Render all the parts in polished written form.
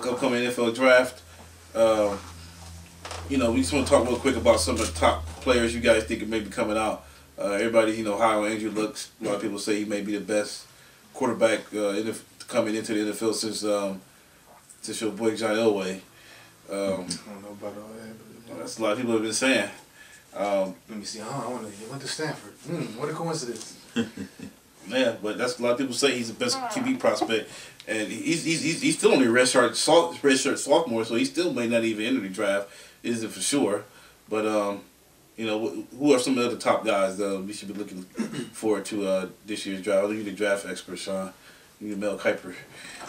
upcoming NFL draft. You know, we just want to talk real quick about some of the top players you guys think may be coming out. Everybody, you know, high on Andrew Luck. A lot of people say he may be the best quarterback coming into the NFL since your boy John Elway. I don't know about all that. That's a lot of people have been saying. Let me see. He went to Stanford. What a coincidence. Yeah, but that's a lot of people say he's the best QB prospect, and he's still only redshirt sophomore, so he still may not even enter the draft. Isn't for sure, but you know, who are some of the other top guys that we should be looking forward to this year's draft? I'll leave you the draft expert, Sean. You Mel Kiper.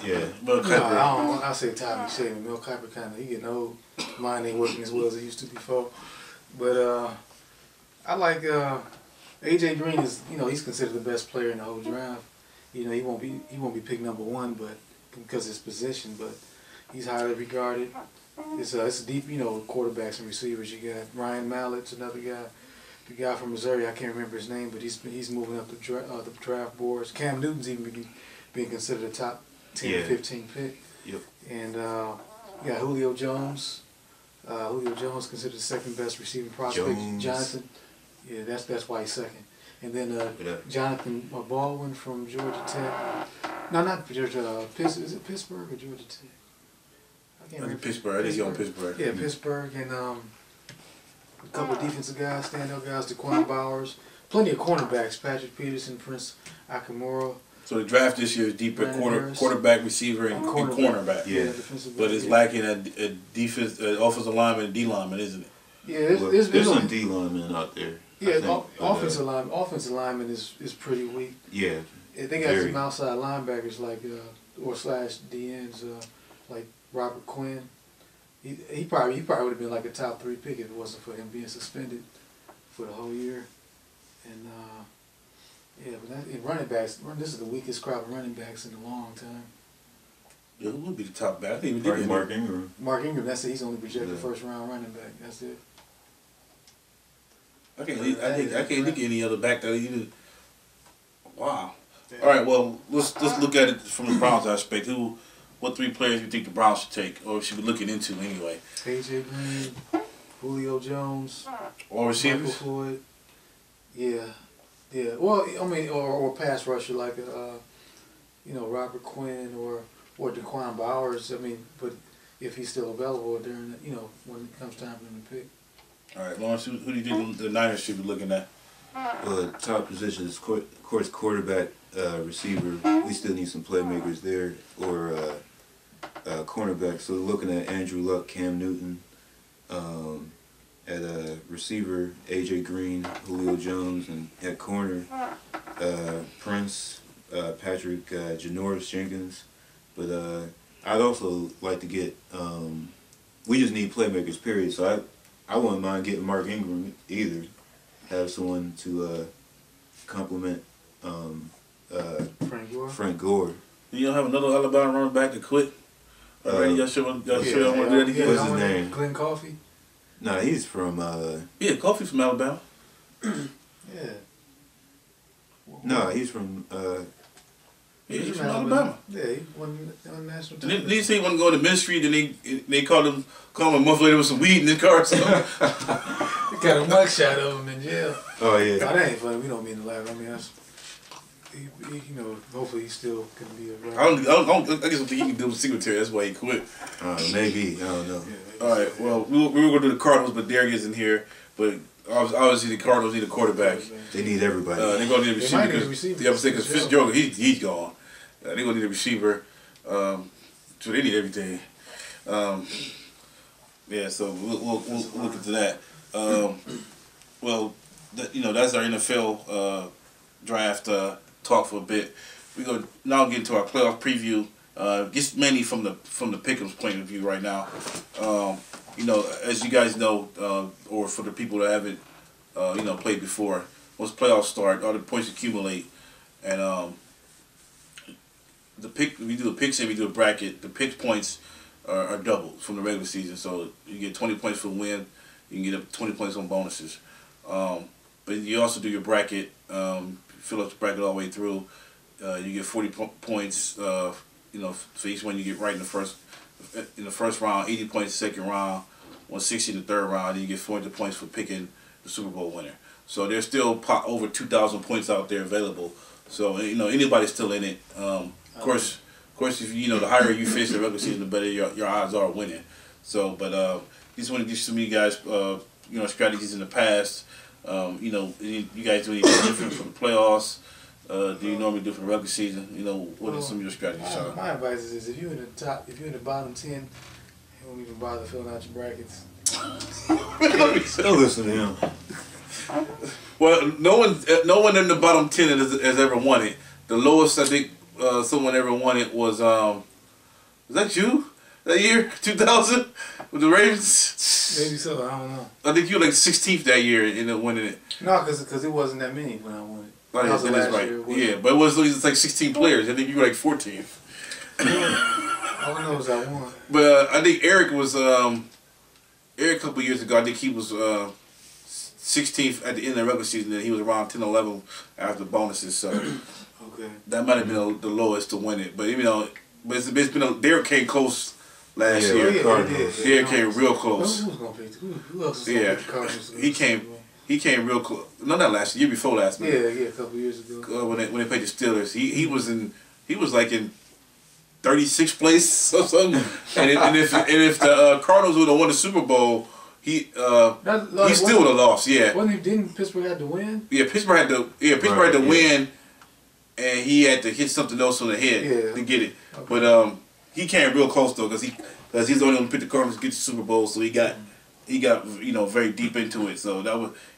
Yeah. Mel Kiper. No, I say Tommy Shea. Mel Kiper kind of he getting old. Mine ain't working as well as it used to before. But I like AJ Green is he's considered the best player in the whole draft. You know he won't be picked number one, but because of his position, but he's highly regarded. It's a deep quarterbacks and receivers. You got Ryan Mallett's another guy. The guy from Missouri, I can't remember his name, but he's moving up the draft boards. Cam Newton's even being considered a top 10, 15 pick. Yep. And you got Julio Jones. Julio Jones considered the second best receiving prospect. Jones. Jonathan, yeah, that's why he's second. And then Jonathan Baldwin from Georgia Tech. No, not Georgia. Is it Pittsburgh or Georgia Tech? I can't remember. Pittsburgh. I think he's on Pittsburgh. Yeah, Pittsburgh and a couple of defensive guys, standout guys, Daquan Bowers. Plenty of cornerbacks, Patrick Peterson, Prince Akamura. So the draft this year is deeper quarterback, receiver, and cornerback. Yeah. But it's lacking a defense, offensive lineman, and D lineman, isn't it? Yeah, there's some D linemen out there. Yeah, offensive lineman is pretty weak. Yeah. They got some outside linebackers like or slash DNs like Robert Quinn. He probably would have been like a top 3 pick if it wasn't for him being suspended for the whole year. And yeah, but in running backs, this is the weakest crop of running backs in a long time. Yeah, who would be the top back? I think Mark Ingram. Mark Ingram, that's it. He's only projected first round running back. That's it. I can't think of any other back that even. Wow. Yeah. All right. Well, let's look at it from the Browns aspect. What 3 players you think the Browns should take, or should be looking into anyway? AJ Green, Julio Jones, or receivers. Michael Floyd. Yeah. Well, I mean, or pass rusher like Robert Quinn or Daquan Bowers. I mean, but if he's still available during when it comes time for him to pick. All right, Lawrence, who do you think the Niners should be looking at? Well, top position is of course quarterback, receiver. We still need some playmakers there, or cornerback. So looking at Andrew Luck, Cam Newton, at receiver AJ Green, Julio Jones, and at corner Prince, Patrick Janoris Jenkins. But I'd also like to get. We just need playmakers, period. So I wouldn't mind getting Mark Ingram either. Have someone to complement Frank Gore. You don't have another Alabama running back to quit? Already, y'all sure want to do that again? What's his name? Glenn Coffey? Nah, he's from... yeah, Coffey's from Alabama. Yeah. No, he's from... he's from Alabama. Yeah, he won national title. Did he say he wasn't going to ministry? Then they called him a month later with some weed in his car or something? They got a mugshot of him in jail. Oh, yeah. No, that ain't funny. We don't mean to laugh. I mean, hopefully he still can be around. I guess he can do with secretary. That's why he quit. Maybe. I don't know. Yeah, all right. Well, we were going to do the Cardinals, but Derek isn't here. But obviously the Cardinals need a quarterback. They need everybody. They're going to need a receiver. Because Fitzgerald, he's gone. They're going to need a receiver. So they need everything. Yeah, so we'll look into that. Well, that's our NFL draft talk for a bit. We're going to now get into our playoff preview. Just mainly from the Pick'em's point of view right now. As you guys know, or for the people that haven't, played before, once playoffs start, all the points accumulate, and we do a pick and we do a bracket. The pick points are doubled from the regular season, so you get 20 points for a win. You can get up to 20 points on bonuses. But you also do your bracket. Fill up the bracket all the way through. You get 40 points. For each one you get right in the first in the first round, 80 points second round, 160 in the third round, and you get 400 points for picking the Super Bowl winner. So there's still over 2,000 points out there available. So anybody's still in it. Of course, if the higher you finish the regular season, the better your odds are winning. So, but just want to give some of you guys strategies in the past. You guys do anything different for the playoffs? Do you normally do for the regular season? What are some of your strategies? My advice is if you're in the top, if you're in the bottom 10, you don't even bother filling out your brackets. Don't listen to him. Well, no one in the bottom 10 has ever won it. The lowest I think someone ever won it was that you that year 2000 with the Ravens? Maybe so. I don't know. I think you were like 16th that year in winning it. No, because it wasn't that many when I won it. Oh, yeah, that is right. Yeah, but it was like 16 players. I think you were like 14th. All I know is I won. But I think Eric was Eric a couple years ago. I think he was 16th at the end of the regular season. And he was around 10, 11 after bonuses. So okay, that might have been the lowest to win it. But but it's been Derek came close last year. Derek came real close. Who was gonna pick? Who else was gonna pick the Cardinals? He came real close. No, not last year. Year before last. Yeah, a couple years ago. When they played the Steelers, he was like in 36th place or something. and if the Cardinals would have won the Super Bowl, he still would have lost. Yeah. Didn't Pittsburgh have to win? Yeah, Pittsburgh had to win, and he had to hit something else on the head to get it. Okay. But he came real close though, because he's the only one who picked the Cardinals to get the Super Bowl, so he got very deep into it. So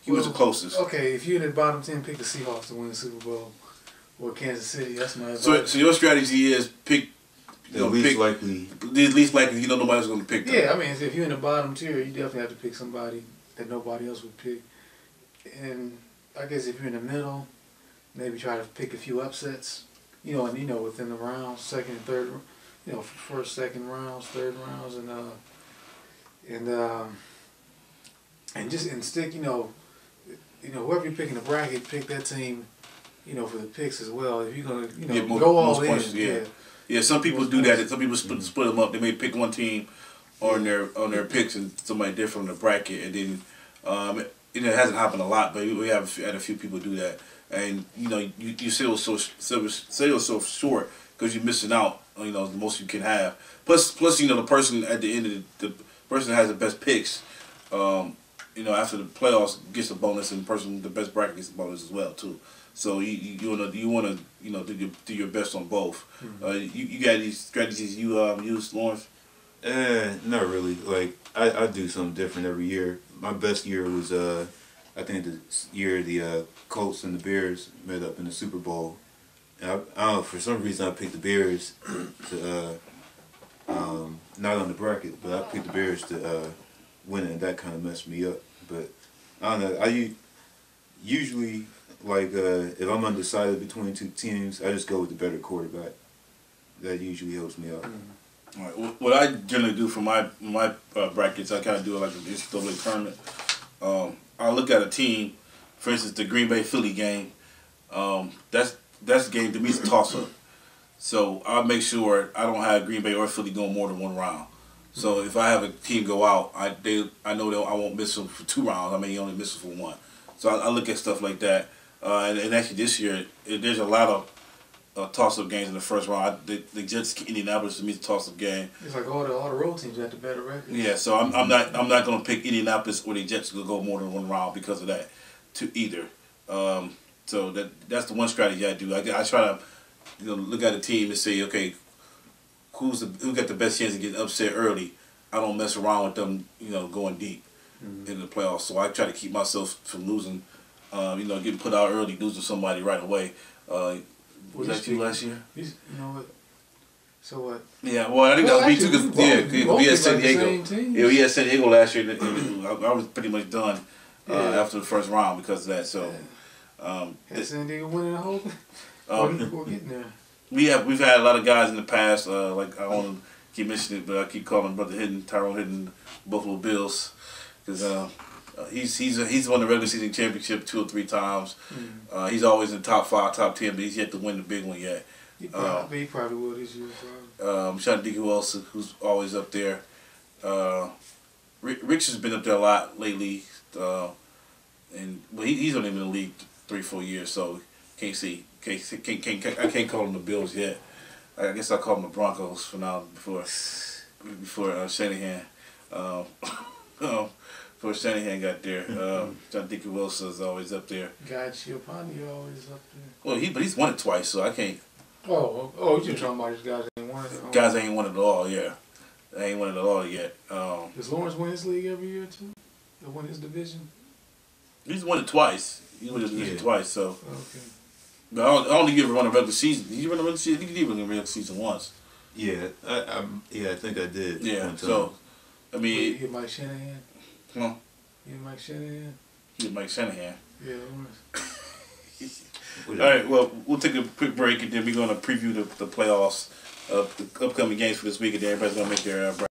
he was the closest. Okay, if you're in the bottom 10, pick the Seahawks to win the Super Bowl, or Kansas City. That's my advice. So your strategy is pick the least likely. The least likely. Nobody's going to pick them. Yeah, I mean, if you're in the bottom tier, you definitely have to pick somebody that nobody else would pick. And I guess if you're in the middle, maybe try to pick a few upsets. Within the rounds, second and third. First, second rounds, third rounds, and stick. Whoever you pick in the bracket, pick that team. For the picks as well. If you're gonna, go all in. Points, yeah. Some people do that. Some people split them up. They may pick one team on their picks and somebody different on the bracket, and then it hasn't happened a lot, but we have had a few people do that. And you sell so short because you're missing out. The most you can have. Plus the person at the end of the person that has the best picks. After the playoffs gets a bonus, and the person with the best bracket gets a bonus as well too. So you want to do your best on both. Mm-hmm. You got these strategies you use, Lawrence? Not really. Like I do something different every year. My best year was I think the year the Colts and the Bears met up in the Super Bowl. And I don't know, for some reason I picked the Bears to not on the bracket, but I picked the Bears to win it, and that kind of messed me up. But I don't know. I usually, if I'm undecided between two teams, I just go with the better quarterback. That usually helps me out. Mm-hmm. All right. What I generally do for my brackets, I kind of do it like an NCAA tournament. I look at a team, for instance, the Green Bay Philly game. That's the game to me is a toss up. So I'll make sure I don't have Green Bay or Philly going more than one round. So if I have a team go out, I know that I won't miss them for 2 rounds. I may only miss them for 1. So I look at stuff like that. And actually this year, there's a lot of toss-up games in the first round. The Jets, Indianapolis, to me, is a toss-up game. It's like all the road teams have the better record. Yeah, so I'm not going to pick Indianapolis or the Jets to go more than 1 round because of that, either. So that's the one strategy I do. I try to look at a team and say, okay, who got the best chance of getting upset early. I don't mess around with them, going deep in the playoffs. So I try to keep myself from losing, getting put out early, losing somebody right away. Was that you last year? You know what? So what? Yeah, well, I think that was me too. Because we had San Diego. Yeah, we had San Diego last year. And I was pretty much done after the first round because of that. So, had San Diego winning the whole thing? We're getting there. We've had a lot of guys in the past. Like I don't keep mentioning it, but I keep calling Brother Tyrone Hidden, Buffalo Bills, because he's won the regular season championship 2 or 3 times. He's always in the top 5, top 10, but he's yet to win the big one yet. He probably will this year. Probably. Shout out to Deacon Wilson, who's always up there. Rich has been up there a lot lately, and he's only been in the league 3-4 years, so can't I can't call him the Bills yet. I guess I'll call him the Broncos for now before Shanahan. Before Shanahan got there, John Deacon Wilson is always up there. Guy Chiappani always up there. Well, he's won it twice, so I can't. Oh, you just talking about these guys that ain't won it? Guys ain't won it at all, yeah. They ain't won it at all yet. Does Lawrence win his league every year too? They win his division? He's won it twice. He won his division twice, so. Okay. But I don't think he ever run a regular season. Did you run a regular season? I think he did run a regular season once. Yeah, I think I did. Yeah, one time. so, I mean. You hit Mike Shanahan? Huh? You hit Mike Shanahan? He hit Mike Shanahan. Yeah, All right, well, we'll take a quick break and then we're going to preview the playoffs of the upcoming games for this week, and then everybody's going to make their